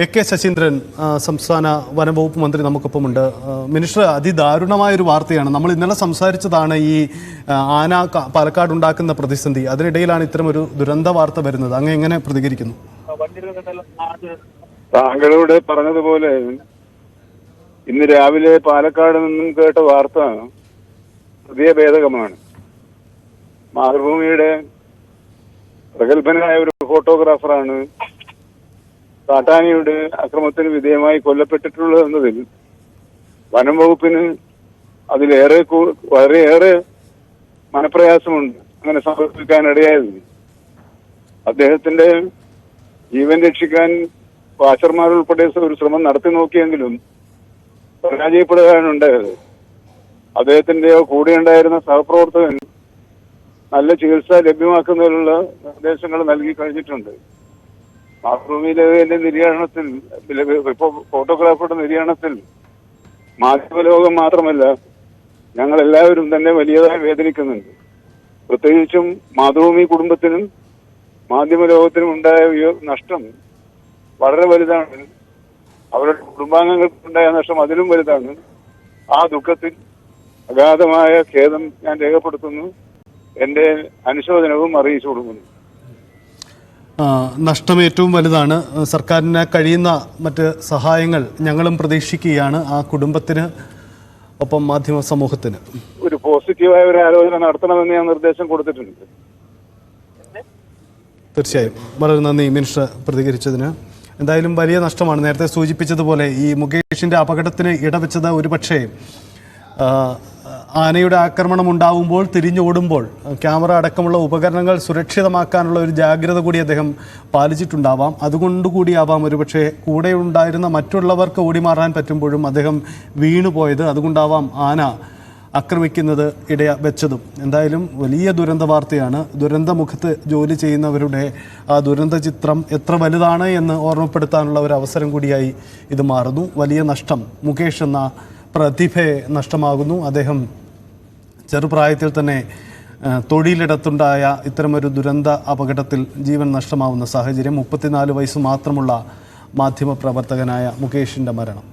AK. Saseendran, സംസ്ഥാന വനംവകുപ്പ് മന്ത്രി നമുക്കൊപ്പമുണ്ട്. മിനിസ്റ്റർ, അതിദാരുണമായൊരു വാർത്തയാണ്. നമ്മൾ ഇന്നലെ സംസാരിച്ചതാണ് ഈ ആന പാലക്കാട് ഉണ്ടാക്കുന്ന പ്രതിസന്ധി. അതിനിടയിലാണ് ഇത്തരമൊരു ദുരന്ത വാർത്ത വരുന്നത്. അങ്ങ് എങ്ങനെ പ്രതികരിക്കുന്നു? താങ്കളോട് പറഞ്ഞതുപോലെ ഇന്ന് രാവിലെ പാലക്കാട് നിന്നും കേട്ട വാർത്ത ഹൃദയഭേദകമാണ്. മാതൃഭൂമിയുടെ പ്രഗത്ഭനായ ഒരു ഫോട്ടോഗ്രാഫറാണ് കാട്ടാനയുടെ അക്രമത്തിന് വിധേയമായി കൊല്ലപ്പെട്ടിട്ടുള്ളത് എന്നതിൽ വനം വകുപ്പിന് വളരെയേറെ മനപ്രയാസമുണ്ട് അങ്ങനെ സംഭവിക്കാനിടയായത്. അദ്ദേഹത്തിന്റെ ജീവൻ രക്ഷിക്കാൻ വാച്ചർമാരുൾപ്പെടെ ഒരു ശ്രമം നടത്തി നോക്കിയെങ്കിലും പരാജയപ്പെടുകയാണ് ഉണ്ടായത്. അദ്ദേഹത്തിന്റെ കൂടെ ഉണ്ടായിരുന്ന സഹപ്രവർത്തകൻ നല്ല ചികിത്സ ലഭ്യമാക്കുന്നതിനുള്ള നിർദ്ദേശങ്ങൾ നൽകി കഴിഞ്ഞിട്ടുണ്ട്. മാതൃഭൂമിയിലെ നിര്യാണത്തിൽ, ഫോട്ടോഗ്രാഫറുടെ നിര്യാണത്തിൽ മാധ്യമലോകം മാത്രമല്ല ഞങ്ങൾ എല്ലാവരും തന്നെ വലിയതായി വേദനിക്കുന്നുണ്ട്. പ്രത്യേകിച്ചും മാതൃഭൂമി കുടുംബത്തിനും മാധ്യമലോകത്തിനും ഉണ്ടായ നഷ്ടം വളരെ വലുതാണ്. അവരുടെ കുടുംബാംഗങ്ങൾക്കുണ്ടായ നഷ്ടം അതിലും വലുതാണ്. ആ ദുഃഖത്തിൽ അഗാധമായ ഖേദം ഞാൻ രേഖപ്പെടുത്തുന്നു. എന്റെ അനുശോചനവും അറിയിച്ചു കൊടുക്കുന്നു. നഷ്ടം ഏറ്റവും വലുതാണ്. സർക്കാരിന് കഴിയുന്ന മറ്റ് സഹായങ്ങൾ ഞങ്ങളും പ്രതീക്ഷിക്കുകയാണ് ആ കുടുംബത്തിന്, ഒപ്പം മാധ്യമ സമൂഹത്തിന്. ഒരു പോസിറ്റീവായ ഒരു ആലോചന നടത്തണമെന്ന് ഞാൻ നിർദ്ദേശം കൊടുത്തിട്ടുണ്ട്. തീർച്ചയായും വളരെ നന്ദി മിനിസ്റ്റർ പ്രതികരിച്ചതിന്. എന്തായാലും വലിയ നഷ്ടമാണ്. നേരത്തെ സൂചിപ്പിച്ചതുപോലെ ഈ മുകേഷിൻ്റെ അപകടത്തിന് ഇടവെച്ചത് ഒരുപക്ഷേ ആനയുടെ ആക്രമണം ഉണ്ടാവുമ്പോൾ തിരിഞ്ഞോടുമ്പോൾ ക്യാമറ അടക്കമുള്ള ഉപകരണങ്ങൾ സുരക്ഷിതമാക്കാനുള്ള ഒരു ജാഗ്രത കൂടി അദ്ദേഹം പാലിച്ചിട്ടുണ്ടാവാം. അതുകൊണ്ടുകൂടിയാവാം ഒരുപക്ഷെ കൂടെ ഉണ്ടായിരുന്ന മറ്റുള്ളവർക്ക് ഓടിമാറാൻ പറ്റുമ്പോഴും അദ്ദേഹം വീണുപോയത്. അതുകൊണ്ടാവാം ആന ആക്രമിക്കുന്നത് വെച്ചതും. എന്തായാലും വലിയ ദുരന്ത വാർത്തയാണ്. ദുരന്തമുഖത്ത് ജോലി ചെയ്യുന്നവരുടെ ആ ദുരന്ത ചിത്രം എത്ര വലുതാണ് എന്ന് ഓർമ്മപ്പെടുത്താനുള്ള ഒരു അവസരം കൂടിയായി ഇത് മാറുന്നു. വലിയ നഷ്ടം. മുകേഷ് എന്ന പ്രതിഭയെ നഷ്ടമാകുന്നു. അദ്ദേഹം ചെറുപ്രായത്തിൽ തന്നെ തൊഴിലിടത്തുണ്ടായ ഇത്തരമൊരു ദുരന്ത അപകടത്തിൽ ജീവൻ നഷ്ടമാവുന്ന സാഹചര്യം. 34 വയസ്സ് മാത്രമുള്ള മാധ്യമപ്രവർത്തകനായ മുകേഷിൻ്റെ മരണം.